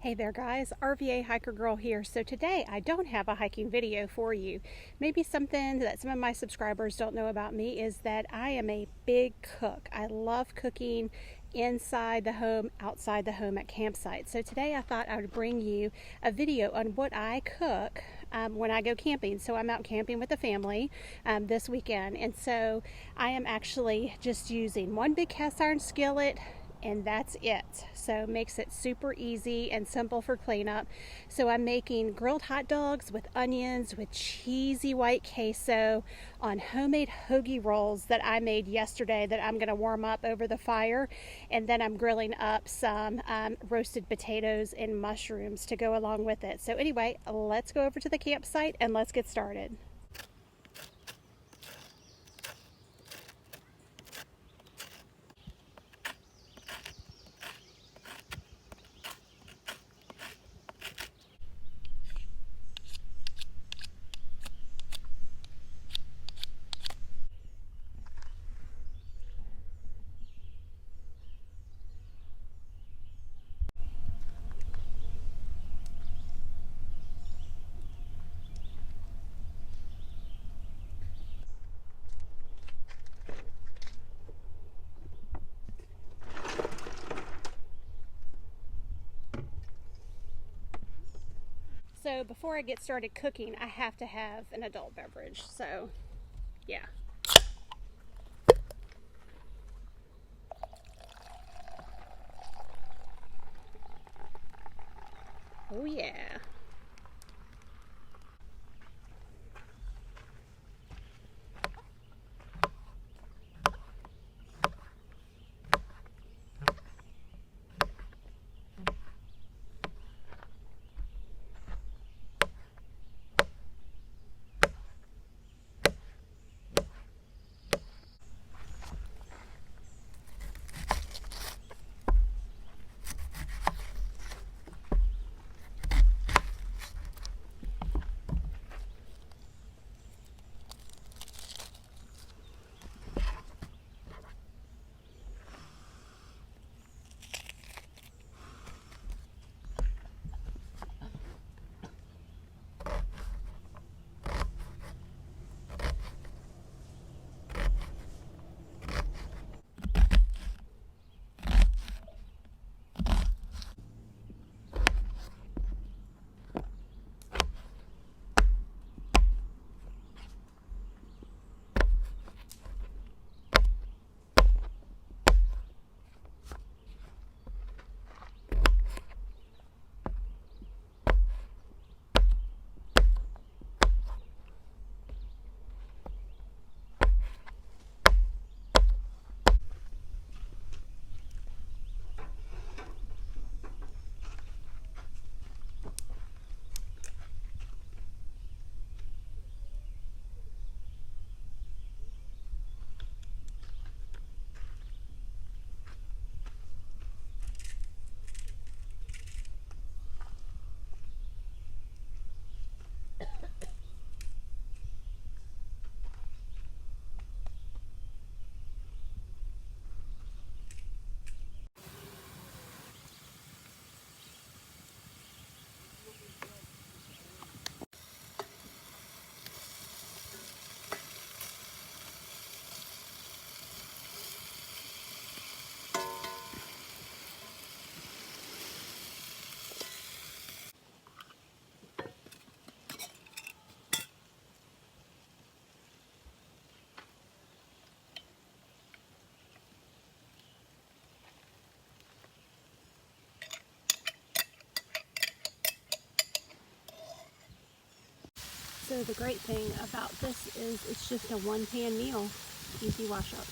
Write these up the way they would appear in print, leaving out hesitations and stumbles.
Hey there guys, RVA Hiker Girl here. So today I don't have a hiking video for you. Maybe something that some of my subscribers don't know about me is that I am a big cook. I love cooking inside the home, outside the home, at campsites. So today I thought I would bring you a video on what I cook when I go camping. So I'm out camping with the family this weekend, and so I am actually just using one big cast iron skillet, and that's it. So it makes it super easy and simple for cleanup. So I'm making grilled hot dogs with onions with cheesy white queso on homemade hoagie rolls that I made yesterday that I'm going to warm up over the fire, and then I'm grilling up some roasted potatoes and mushrooms to go along with it. So anyway, let's go over to the campsite and let's get started. So before I get started cooking, I have to have an adult beverage. So, yeah. Oh yeah. So the great thing about this is it's just a one-pan meal, easy wash up.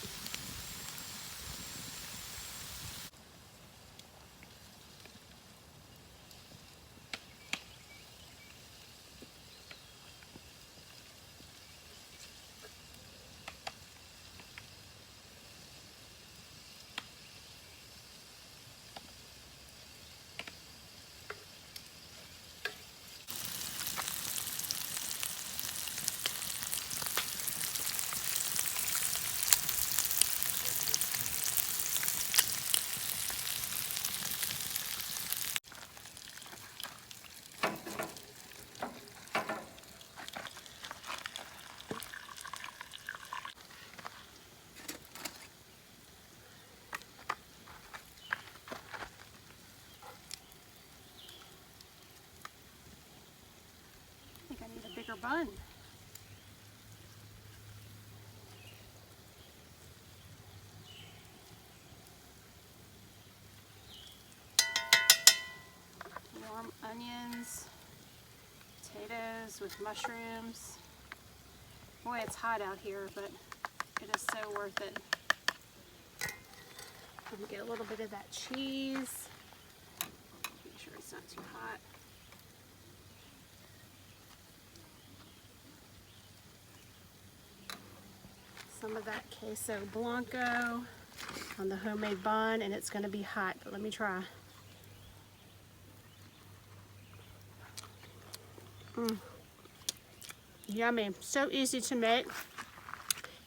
hiker bun. Warm onions, potatoes with mushrooms. Boy, it's hot out here, but it is so worth it. I'm gonna get a little bit of that cheese. Make sure it's not too hot. Some of that queso blanco on the homemade bun, and it's gonna be hot, but let me try. Yummy, so easy to make.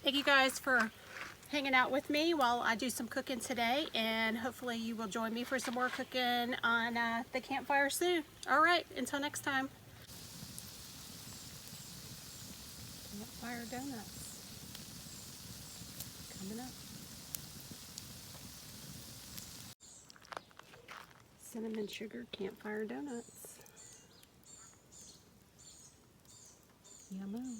Thank you guys for hanging out with me while I do some cooking today, and hopefully you will join me for some more cooking on the campfire soon. All right, until next time. Campfire donuts coming up. Cinnamon sugar campfire donuts. Yummy.